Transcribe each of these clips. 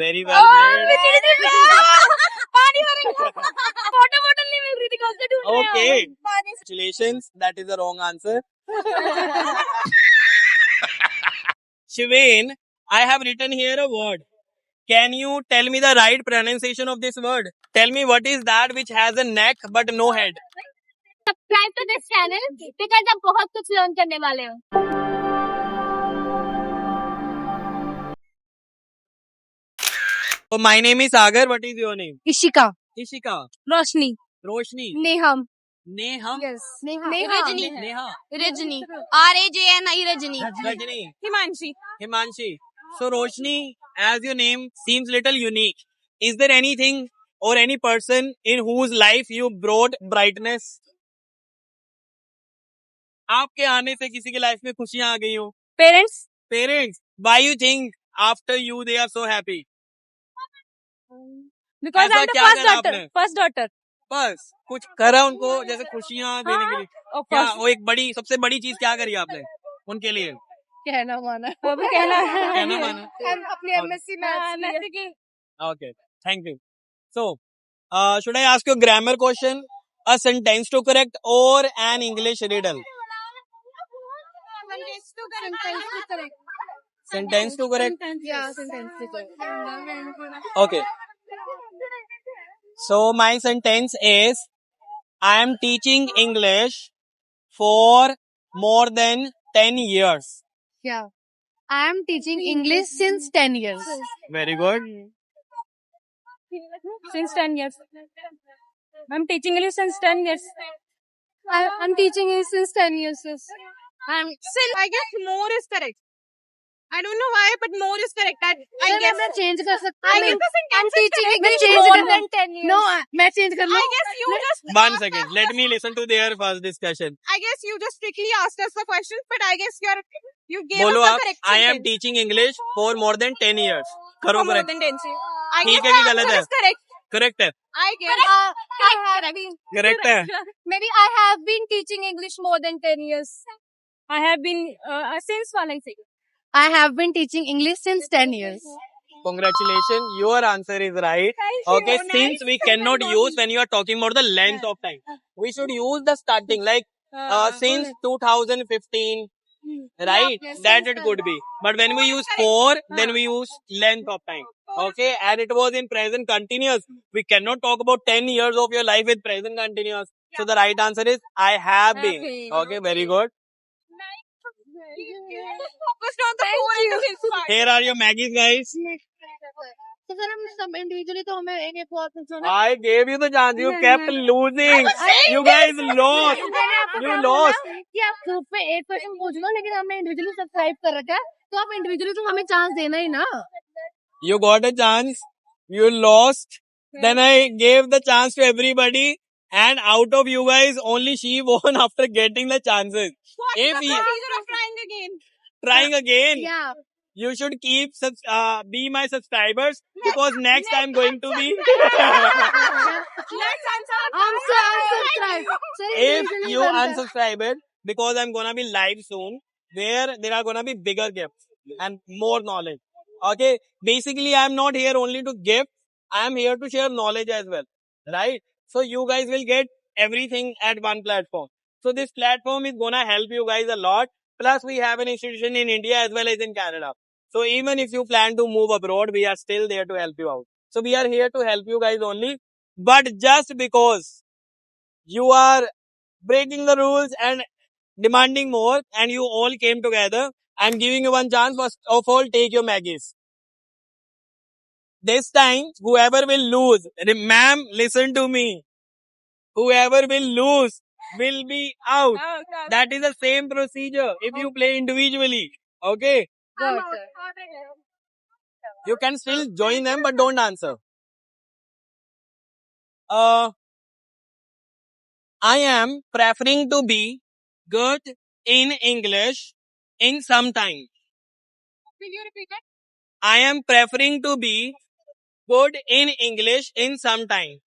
Very well played. पानी भरेगा water bottle नहीं मिल रही थी कौन से ढूंढ रहे Okay. हैं हम? Congratulations. That is the wrong answer. Shiveen, I have written here a word. Can you tell me the right pronunciation of this word? Tell me what is that which has a neck but no head? Subscribe to this channel because आप बहुत कुछ learn करने वाले हो. So my name is Sagar. What is your name? Ishika, Ishika. Roshni, Roshni. नेहम, Neham. Neha, Rajni, Neha. Rajni, RAJNI Rajni, Rajni. Himanshi. Himanshi. So Roshni, as your name seems little unique, is there anything or any person in whose life you brought brightness? आपके आने से किसी की life में खुशियां आ गई हो? Parents, Parents, why you think after you they are so happy? Because ऐसा आई एम द क्या फर्स्ट करा डॉटर, आपने? First daughter. बस कुछ करा उनको जैसे खुशियां देने के लिए. ऑफ क्या कोर्स वो एक बड़ी सबसे बड़ी चीज क्या करी आपने उनके लिए? कहना माना, अभी कहना कहना माना. अपनी एमएससी मैथ्स की. Okay, thank you. So, should I ask you a grammar question, a sentence to correct, or an English riddle? Sentence to correct. Yeah, sentence. Okay. So my sentence is: I am teaching English for more than 10 years. Yeah. I am teaching English since 10 years. Very good. Since 10 years. I'm teaching English since 10 years. I'm teaching English since 10 years. Yes. I guess more is correct. I don't know why, but more is correct. I guess. मैं change कर सकती I हूँ. guess the I'm sentence is teaching correct. English Change more कर than 10 years. No, मैं change कर लूँ. I guess you just. One second. Let me listen to their first discussion. I guess you just strictly asked us the questions, but I guess you gave बोलो us the आप. correct I am sentence. teaching English for more than 10 years. करो For more correct. than 10 years. I ठीक guess है the कि गलत answer है? is correct. Correct है. I guess. Correct है. Maybe I have been teaching English more than 10 years. I have been since वाला ही सही. I have been teaching English since 10 years. Congratulations, your answer is right. Thank you. Okay, Nice. since we cannot use when you are talking about the length of time, we should use the starting like since 2015, right? yes, That yes, it could be. But when we use for, then we use length of time. Okay, and it was in present continuous. We cannot talk about 10 years of your life with present continuous. So the right answer is I have been. Okay, very good. Focused on the whole into his part. Here are your Maggies, guys. तो sir हम सब individually तो हमें एक बहुत सुना. I gave you the chance. You kept losing. You guys lost. You lost. कि आप ग्रुप में एक क्वेश्चन पूछ लो लेकिन हमने इंडिविजुअली सब्सक्राइब कर रखा है तो आप इंडिविजुअली तो हमें चांस देना ही ना. You got a chance. You lost. Then I gave the chance to everybody. And out of you guys, only she won after getting the chances. What's If the you procedure of trying again? trying again, Yeah. you should keep be my subscribers because next I'm going to be. Let's answer. I'm subscribed. Sir, If individually you बनता है. unsubscribe it, because I'm gonna be live soon, where there are gonna be bigger gifts and more knowledge. Okay, basically I'm not here only to give, I'm here to share knowledge as well, right? So you guys will get everything at one platform. So this platform is gonna help you guys a lot. Plus we have an institution in India as well as in Canada. So even if you plan to move abroad, we are still there to help you out. So we are here to help you guys only. But just because you are breaking the rules and demanding more and you all came together, I'm giving you one chance. First of all, take your Maggies. This time, whoever will lose, ma'am, listen to me. Whoever will lose will be out. Oh, God. That is the same procedure if you play individually. Okay? I'm Got out. it. You can still join them but don't answer. I am preferring to be good in English in some time. Will you repeat it? I am preferring to be good in English in some time.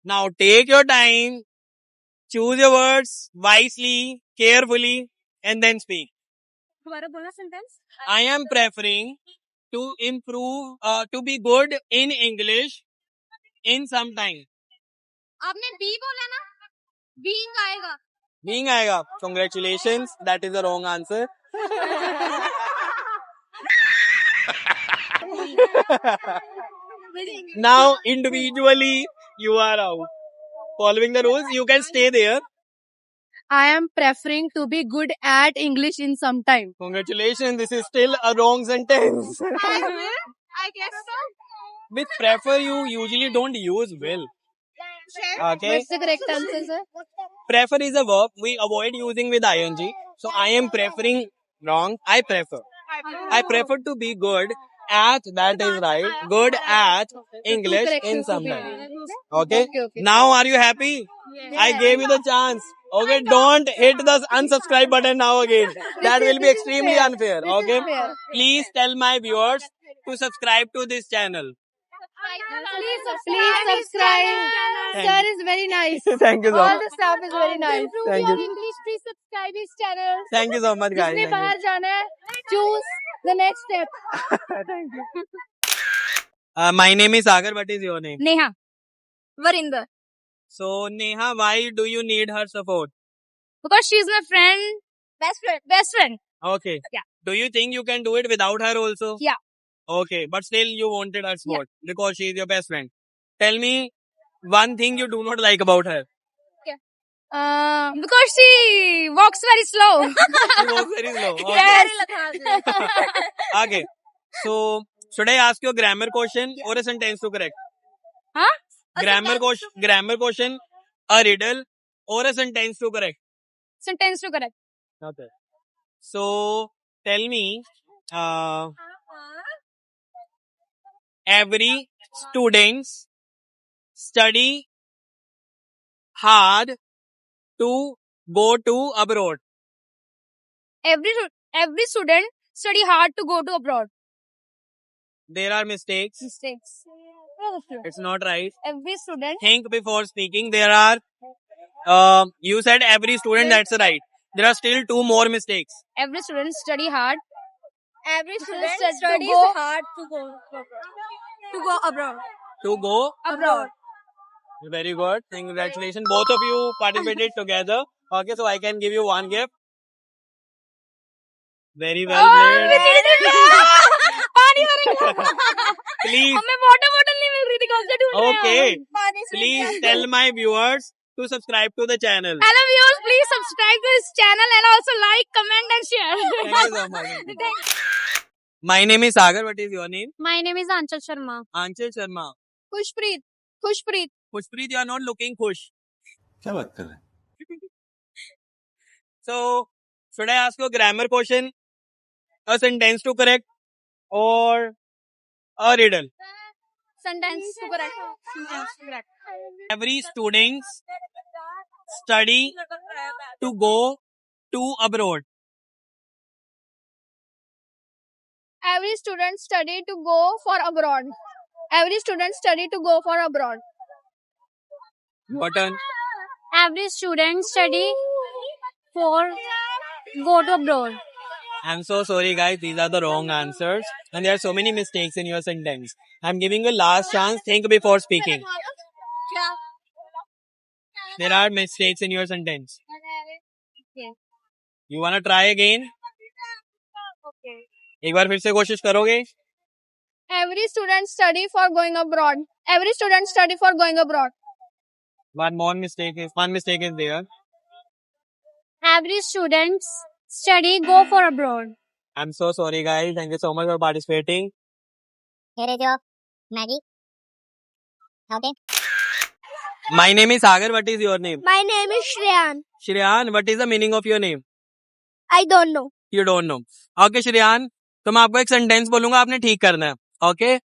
Now take your time, choose your words wisely, carefully, and then speak. दोबारा बोलना sentence. I am preferring to improve, to be good in English in some time. आपने B बोला ना? Being आएगा. Being आएगा. Congratulations. That is the wrong answer. Now, individually, you are out. Following the rules, you can stay there. I am preferring to be good at English in some time. Congratulations. This is still a wrong sentence. I guess so. With prefer, you usually don't use will. Okay. What's the correct answer, sir? Prefer is a verb we avoid using with ing. So I am preferring wrong. I prefer. I prefer to be good at, that is right. Good at English in some time. Okay. Now are you happy? I gave you the chance. Okay. Don't hit the unsubscribe button now again. That will be extremely unfair. Okay. Please tell my viewers to subscribe to this channel. Please subscribe. Sir is very nice. Thank you so All much. the staff is very nice. Thank your you. English, please subscribe his channel. Thank you so much, guys. जिसने Thank you. बाहर जाना है, choose the next step. Thank you. My name is Sagar. What is your name? Neha. Varinder. So, Neha, why do you need her support? Because she's my friend. Best friend. Best friend. Okay. Yeah. Do you think you can do it without her also? Yeah. Okay. But still you wanted her support because she is your best friend. Tell me one thing you do not like about her. Because she walks very slow. She walks very slow. Okay. Yes. Okay. So, should I ask you a grammar question or a sentence to correct? Huh? Grammar question, a riddle or a sentence to correct? Sentence to correct. Okay. So, tell me, every students study hard to go to abroad. Every student study hard to go to abroad. There are mistakes. Mistakes. It's not right. Every student. Think before speaking. There are, you said every student, that's right. There are still two more mistakes. Every student study hard. Every student studies hard to go abroad. To go? Abroad. Very good. Congratulations. Both of you participated together. Okay, so I can give you one gift. Very well played. पानी भरेगा. Please. हमें water bottle नहीं मिल रही थी कौन से ढूंढ रहे हो? Okay. Please tell my viewers to subscribe to the channel. Hello viewers, please subscribe to this channel and also like, comment and share. Thank you so much. My name is Sagar. What is your name? My name is Anchal Sharma. Anchal Sharma. Khushpreet. Khushpreet, you are not looking khush. क्या बात कर रहे हैं? So, should I ask you a grammar question, a sentence to correct, or a riddle? Sentence to correct. Every students study to go to abroad. Every student study to go for abroad. Every student study to go for abroad. Your turn. Every student study for go to abroad. I'm so sorry, guys. These are the wrong answers. And there are so many mistakes in your sentence. I'm giving you a last chance. Think before speaking. There are mistakes in your sentence. You wanna try again? एक बार फिर से कोशिश करोगे? Every student study for going abroad. Every student study for going abroad. One mistake is there. Every student study go for abroad. I'm so sorry, guys. Thank you so much for participating. Here is your Maggie. Okay. My name is Sagar. What is your name? My name is Shreyan. Shreyan, what is the meaning of your name? I don't know. You don't know. Okay, Shreyan. तो मैं आपको एक sentence बोलूंगा, आपने ठीक करना है. Okay.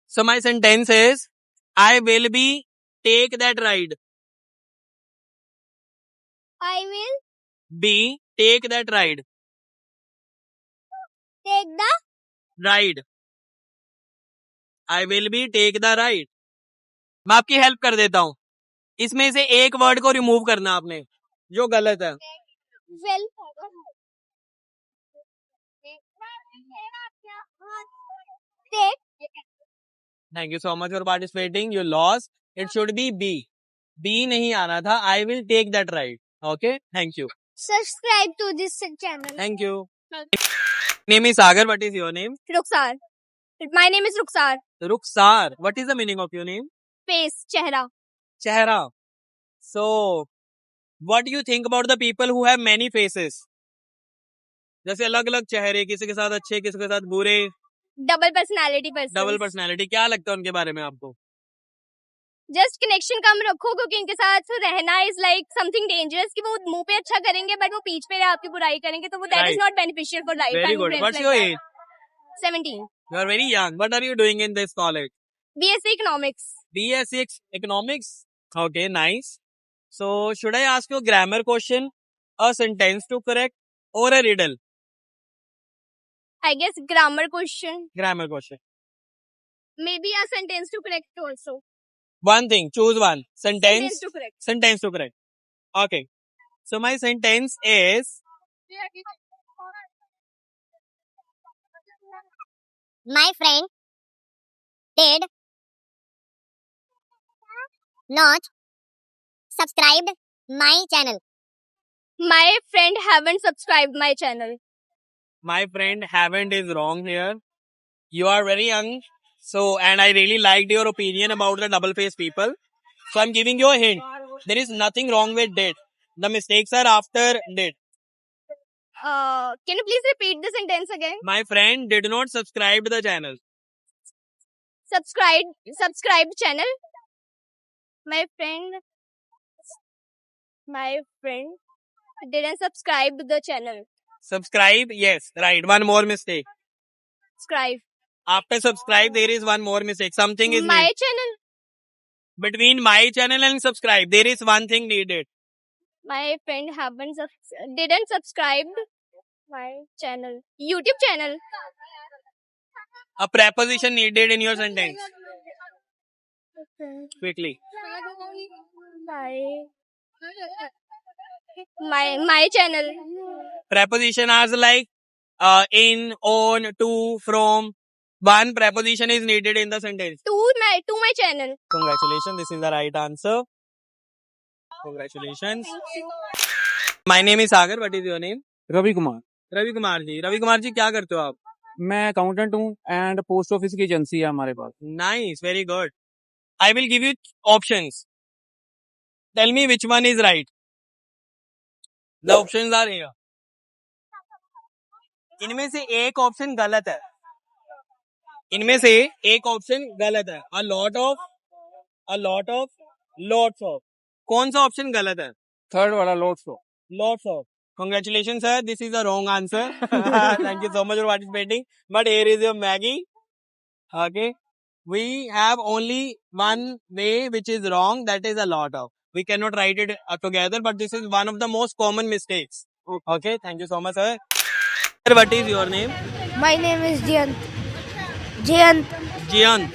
So my sentence is, I will be take that ride. I will Be take that ride. take the Ride. I will be take the ride. मैं आपकी हेल्प कर देता हूँ. इसमें से एक वर्ड को रिमूव करना आपने, जो गलत है. will. Take. Thank you so much for participating. You lost. It should be B. B नहीं आना था. I will take that right. Okay. Thank you. Subscribe to this channel. Thank you. Name is Sagar. What is your name? Ruksar. My name is Ruksar. Ruksar. What is the meaning of your name? Face. Chehra. Chehra. So, what do you think about the people who have many faces? जैसे अलग अलग चेहरे, किसी के साथ अच्छे, किसी के साथ बुरे, Double personality person. Double personality. क्या लगता है उनके बारे में आपको? जस्ट कनेक्शन कम रखो क्योंकि इनके साथ रहना इज लाइक समथिंग डेंजरस कि वो मुंह पे अच्छा करेंगे बट वो पीठ पे आपकी बुराई करेंगे तो वो that is Right. Not beneficial for life. Very good. What's your age? 17. You are very young. What are you doing in this college? BSc Economics. BSc Economics. Okay, nice. So, should I ask you a grammar question, a sentence to correct, or a riddle? I guess grammar question. Grammar question. Maybe a sentence to correct also. One thing. Choose one. Sentence to correct. Sentence to correct. Okay. So, my sentence is, My friend did not subscribe my channel. My friend haven't subscribed my channel. my friend haven't is wrong here. You are very young. So, and I really liked your opinion about the double face people. So, I'm giving you a hint. There is nothing wrong with did. The mistakes are after did. Can you please repeat the sentence again? My friend did not subscribe to the channel. Subscribe channel. My friend didn't subscribe the channel. Subscribe, yes, right. One more mistake. Subscribe. After subscribe, there is one more mistake. Something is My needed. channel. Between my channel and subscribe, there is one thing needed. My friend didn't subscribe my channel. YouTube channel. A preposition needed in your sentence. Quickly. My channel. Preposition as like in, on, to, from. One preposition is needed in the sentence. To my channel. Congratulations, this is the right answer. Congratulations. My name is Sagar. What is your name? Ravi Kumar. Ravi Kumar ji. Ravi Kumar ji क्या करते हो आप? मैं accountant हूँ and post office की agency है हमारे पास. Nice, very good. I will give you options. Tell me which one is right. The options are here. इनमें से एक ऑप्शन गलत है. इनमें से एक ऑप्शन गलत है. A lot of, lots of. कौन सा ऑप्शन गलत है? थर्ड वाला lots of. Lots of. Congratulations, sir. This is the wrong answer. Thank you so much for participating. But here is your Maggie. Okay. We have only one way which is wrong. That is a lot of. We cannot write it together, but this is one of the most common mistakes. Okay. Thank you so much, sir. Sir, what is your name? My name is Jayant. Jayant. जियंत.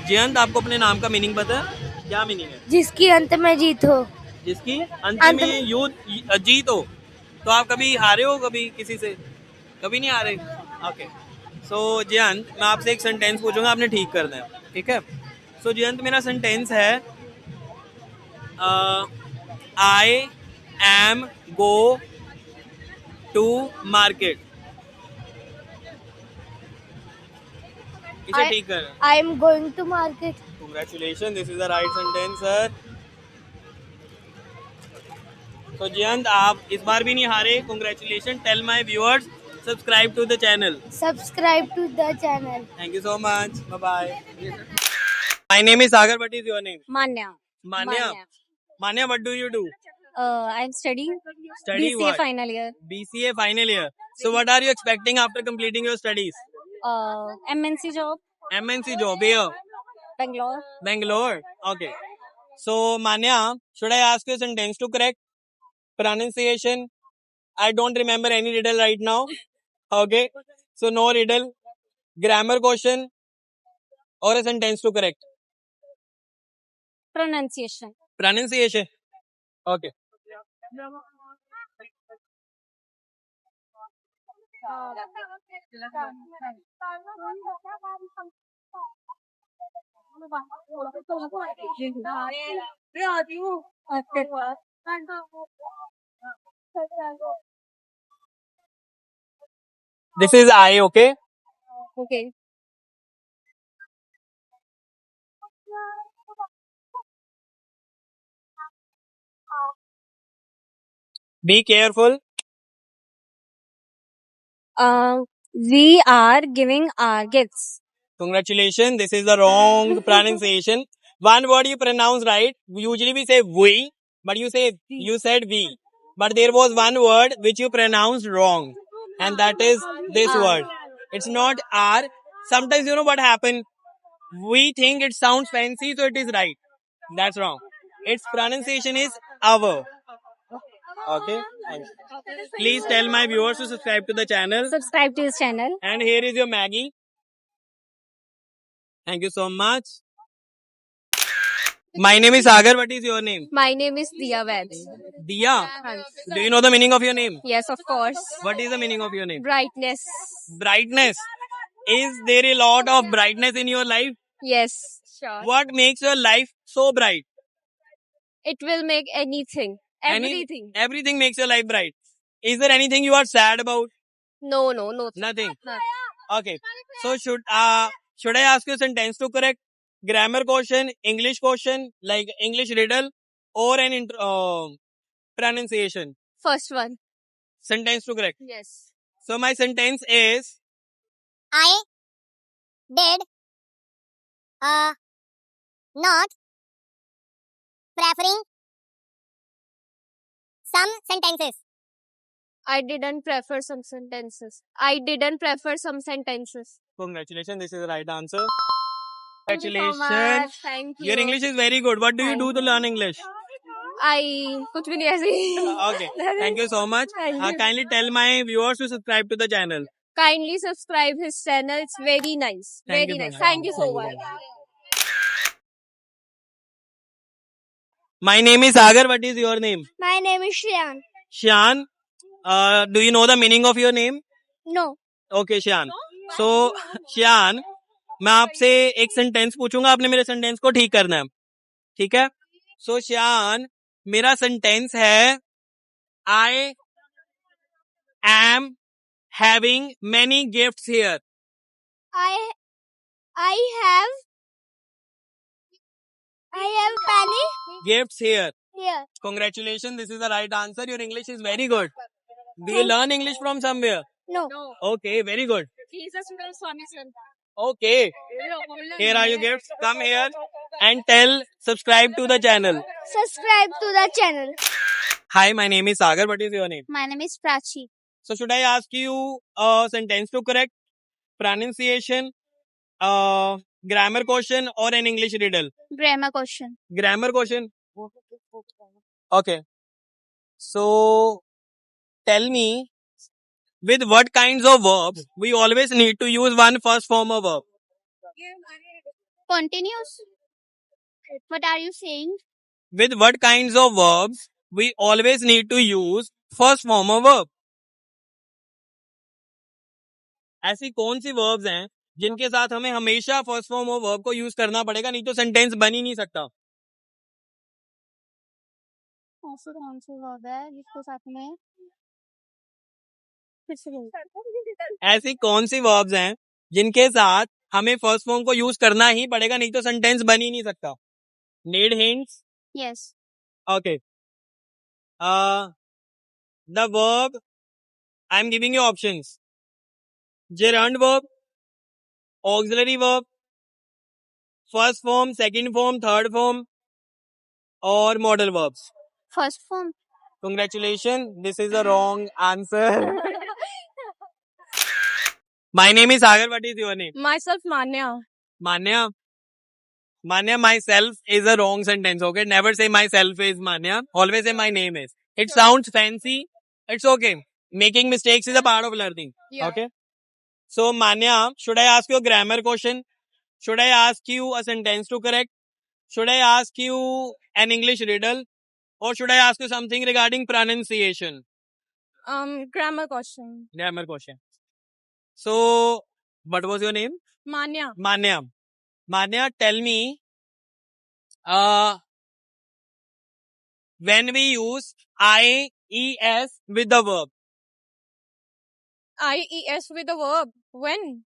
जियंत, आपको अपने नाम का meaning पता है? क्या meaning है? जिसकी अंत में जीत हो. जिसकी अंत में जीत हो. तो आप कभी हारे हो कभी किसी से? कभी नहीं हारे. ओके. सो जयंत, मैं आपसे एक सेंटेंस पूछूंगा, आपने ठीक करना है. ठीक है. सो जयंत, मेरा सेंटेंस है I am go to market. इसे ठीक कर. I am going to market. Congratulations, this is the right sentence, sir. So Jayant, आप इस बार भी नहीं हारे. Congratulations. Tell my viewers, subscribe to the channel. Subscribe to the channel. Thank you so much. Bye bye. My name is Sagar. What is your name? Manya. Manya. Manya, what do you do? I'm studying Study BCA what? final year. BCA final year. So what are you expecting after completing your studies? MNC job, MNC job. Where? Bangalore. Bangalore. Okay. So Manya, should I ask you a sentence to correct? Pronunciation. I don't remember any riddle right now. Okay. So no riddle. Grammar question or a sentence to correct? Pronunciation. Pronunciation. Okay. This is I, okay? Okay. Be careful. We are giving our gifts. Congratulations. This is the wrong pronunciation. One word you pronounce right. Usually we say we, but you said we. But there was one word which you pronounced wrong. And that is this word. It's not R. Sometimes you know what happens? We think it sounds fancy, so it is right. That's wrong. Its pronunciation is our. Okay? Thanks. Please tell my viewers to subscribe to the channel. Subscribe to his channel. And here is your Maggie. Thank you so much. My name is Sagar. What is your name? My name is Diya Vaid. Diya. Do you know the meaning of your name? Yes, of course. What is the meaning of your name? Brightness. Brightness. Is there a lot of brightness in your life? Yes, sure. What makes your life so bright? It will make anything. Everything. Everything makes your life bright. Is there anything you are sad about? No. Nothing. No. Okay. So should I ask you a sentence to correct? Grammar question, English question, like English riddle, or an pronunciation? First one. Sentence to correct. Yes. So my sentence is, I did not preferring some sentences. I didn't prefer some sentences. I didn't prefer some sentences. congratulations, this is the right answer. Thank you so Congratulations. much. Thank you. Your English is very good. What do you Thank do to learn English? कुछ भी नहीं ऐसे Okay. Thank you so much. Thank you. Kindly tell my viewers to subscribe to the channel. Kindly subscribe his channel. It's very nice. Thank Very you so nice. much. Thank you so Thank you much. so My name is Sagar. What is your name? My name is Shreyan. Shan. Do you know the meaning of your name? No. Okay, Shan. So, Shan, मैं आपसे एक sentence पूछूंगा, आपने मेरे sentence को ठीक करना है. ठीक है? So, Shan, मेरा सेंटेंस है, I am having many gifts here. I have many Gifts here. here. Congratulations, this is the right answer. Your English is very good. Do you learn English from somewhere? No. Okay, very good. Jesus from Swami Sir. Okay, here are your gifts. Come here and subscribe to the channel. Subscribe to the channel. Hi, my name is Sagar. What is your name? My name is Prachi. So should I ask you a sentence to correct? Pronunciation, grammar question, or an English riddle? Grammar question. Grammar question. Okay. So tell me, with what kinds of verbs we always need to use one first form of verb? Continuous. What are you saying? With what kinds of verbs we always need to use first form of verb? ऐसी कौन सी verbs हैं जिनके साथ हमें हमेशा first form of verb को use करना पड़ेगा, नहीं तो सेंटेंस बन ही नहीं सकता. ऐसे कौन से वर्ब है जिसको साथ में ऐसी कौन सी verbs हैं जिनके साथ हमें फर्स्ट फॉर्म को यूज करना ही पड़ेगा, नहीं तो सेंटेंस बन ही नहीं सकता. Need hints? Yes. Okay. The verb, I am giving you options. Gerund verb, auxiliary verb, first form, second form, third form, or modal verbs. First form. Congratulations, this is the wrong answer. My name is Sagar. What is your name? Myself Manya. Manya. Manya, myself is a wrong sentence, okay? Never say myself is Manya. Always say my name is. It sounds fancy. It's okay. Making mistakes is a part of learning. Yeah. Okay? So, Manya, should I ask you a grammar question? Should I ask you a sentence to correct? Should I ask you an English riddle? Or should I ask you something regarding pronunciation? Grammar question. Grammar question. So, what was your name? Manya. Manya. Manya, tell me, when we use IES with the verb. IES with the verb. When?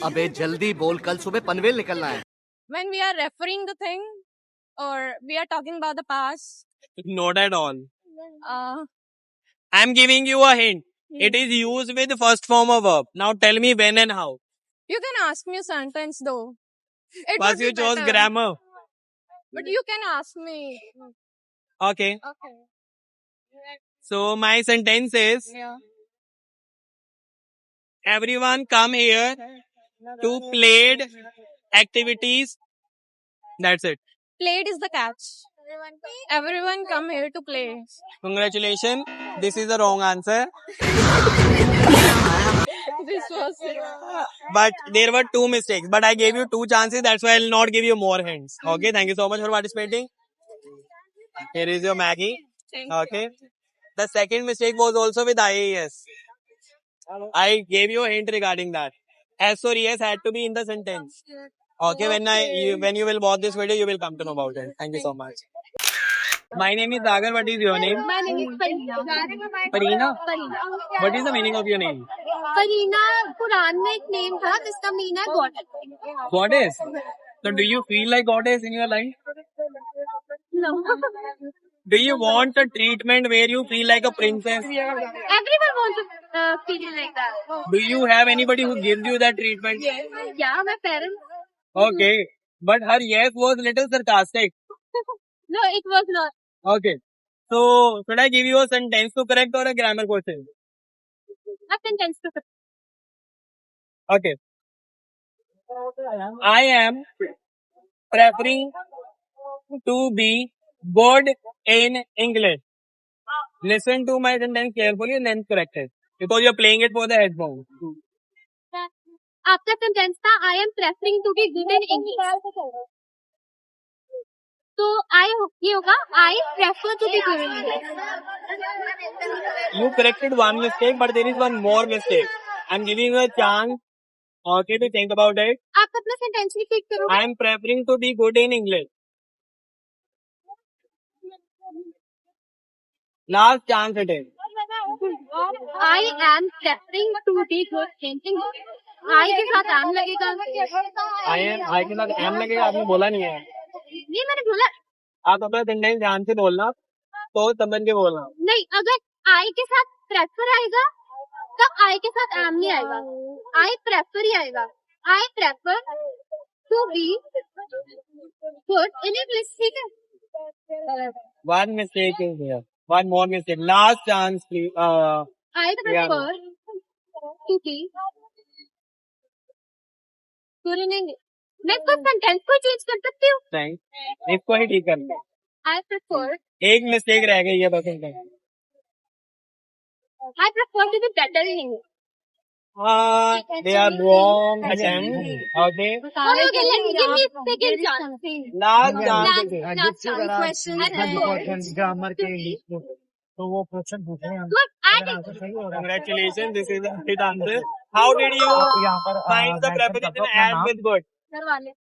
अबे जल्दी बोल, कल सुबह पनवेल निकलना है. When we are referring the thing, or we are talking about the past. Not at all. Uh, I'm giving you a hint. It is used with the first form of verb. Now tell me when and how. you can ask me a sentence though. It First would be you chose better. grammar. But you can ask me. Okay. Okay. So my sentence is, Yeah. everyone come here to played activities. That's it. Played is the catch. Everyone come here to play. Congratulations. This is the wrong answer. This was But there were 2 mistakes. But I gave you 2 chances. That's why I'll not give you more hints. Okay. Thank you so much for participating. Here is your Maggie. Okay. The second mistake was also with IAS. I gave you a hint regarding that. S or ES had to be in the sentence. Okay. When you will watch this video, you will come to know about it. Thank you so much. My name is Sagar. What is your name? My name is Farina. Farina. Farina. What is the meaning of your name? Farina Quran में एक name था जिसका mean है God. Goddess. So do you feel like goddess in your life? No. Do you want a treatment where you feel like a princess? Everyone wants to feel like that. Do you have anybody who gives you that treatment? Yeah, my parents. Okay. But her yes was little sarcastic. No, it was not. Okay. So should I give you a sentence to correct or a grammar question? A sentence to Okay. I am preferring to be good in English. Listen to my sentence carefully and then correct it. Because you're playing it for the headphones. आपका sentence था I am preferring to be good in English. तो I ये होगा I prefer to be good in English. You corrected one mistake, but there is one more mistake. I'm giving you a chance. Okay, to think about it. आप अपना sentence repeat करो. I am preferring to be good in English. Last chance it is. I am preferring to be good in English. I के साथ M लगेगा. I के साथ am लगेगा, आपने बोला नहीं है. ये मैंने बोला आप अपना सेंटेंस ध्यान से बोलना, तो समझ के बोलना. नहीं. अगर आई के साथ प्रेफर आएगा तब आई के साथ एम नहीं आएगा. आई प्रेफर ही आएगा. I prefer to be good in English. ठीक है. One mistake is there. One more mistake. Last chance, please. I prefer to be good in English. मैं इसको सेंटेंस को चेंज कर सकती हूँ. नहीं, इसको ही ठीक करना. आई प्रेफर एक मिस्टेक रह गई है बस इनका. I prefer to be better in English. They are wrong attempt. Okay. Okay, give me second chance. Last chance. Last chance question. Grammar के इंग्लिश को तो वो क्वेश्चन पूछ रहे हैं. Good. I did. Congratulations. This is the right answer. How did you यहाँ पर find the preposition as with good? करवाले.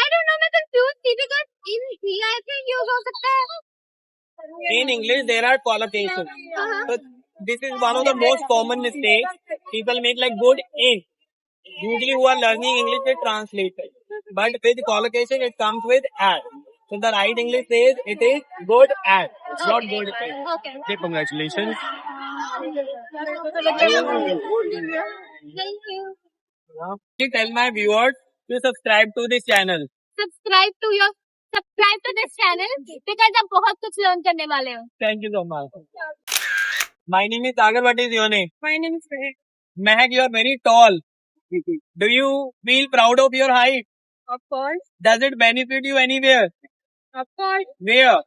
I don't know. मैं confused थी because in he I think use हो सकता है. In English, there are collocations. So this is one of the most common mistakes people make, like good in. Usually who are learning English, they translate it. But with collocation, it comes with as. So the right English says it is good as, not good in. Okay. Okay, congratulations. Thank you. Tell my viewers to subscribe to this channel. Subscribe to this channel because आप बहुत कुछ learn करने वाले हो. Thank you so much. My name is Sagar. What is your name? My name is Mehak. Mehak, you are very tall. Do you feel proud of your height? Of course. Does it benefit you anywhere? Of course. Where?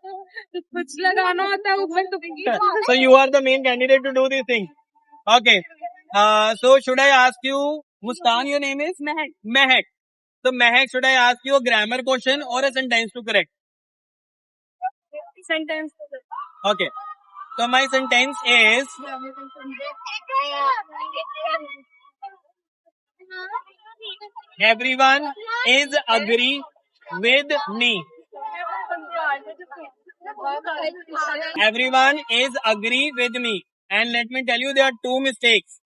कुछ लगाना होता है ऊपर तो So you are the main candidate to do this thing. Okay. So should I ask you, Muskan, your name is? Mehak. Mehak. So Mehak, should I ask you a grammar question or a sentence to correct? sentence. Okay. So my sentence is everyone is agree with me. Everyone is agree with me. And let me tell you, there are two mistakes.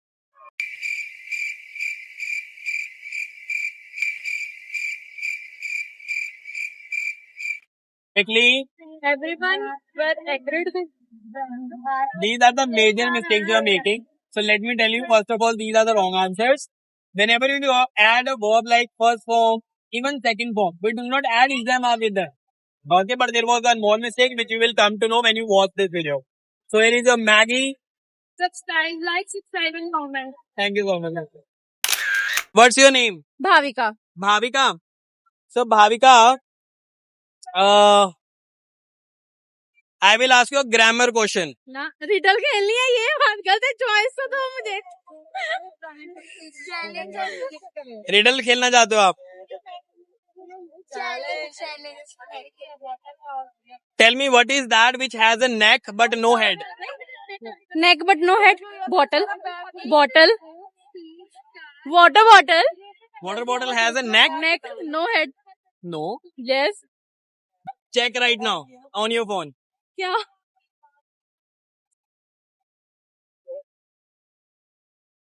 Quickly, Everyone were agreed with. these are the major mistakes you are making. So let me tell you, first of all, these are the wrong answers. Whenever you add a verb like first form, even second form, we do not add exam with them. Okay, but there was one more mistake which you will come to know when you watch this video. So here is your Maggie. Subscribe, like, subscribe, and comment. Thank you so much. What's your name? Bhavika. Bhavika. So Bhavika, I will ask you a grammar question. ना riddle खेलनी है ये बात करते choice तो दो मुझे riddle खेलना चाहते हो आप? Tell me what is that which has a neck but no head? neck but no head. Bottle. Water bottle. Water bottle has a neck? Neck no head. No. Yes. Check right now on your phone. क्या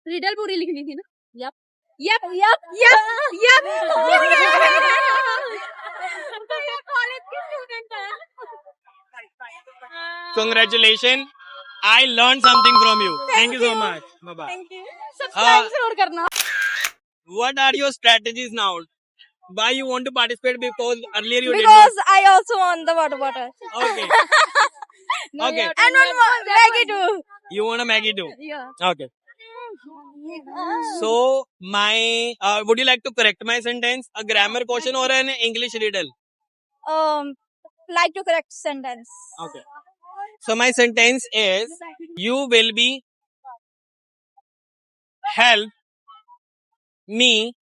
riddle पूरी लिखनी थी ना yup college की student है Congratulations. I learned something from you. Thank you so much. Bye bye. Subscribe जरूर करना What are your strategies now? Why you want to participate? Because earlier you Because I also want the water bottle. did not. Okay. Okay. And one more Maggie too. You want a Maggie too? Yeah. Okay. So my would you like to correct my sentence? A grammar question or an English riddle? Like to correct sentence. Okay. So my sentence is you will be help me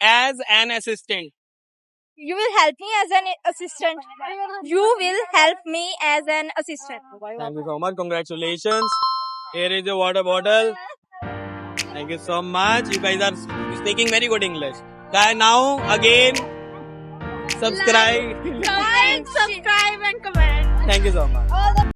as an assistant. You will help me as an assistant. You will help me as an assistant. Thank you so much. Congratulations. Here is your water bottle. Thank you so much. You guys are speaking very good English. Guys, now again subscribe. Like, subscribe and comment. Thank you so much.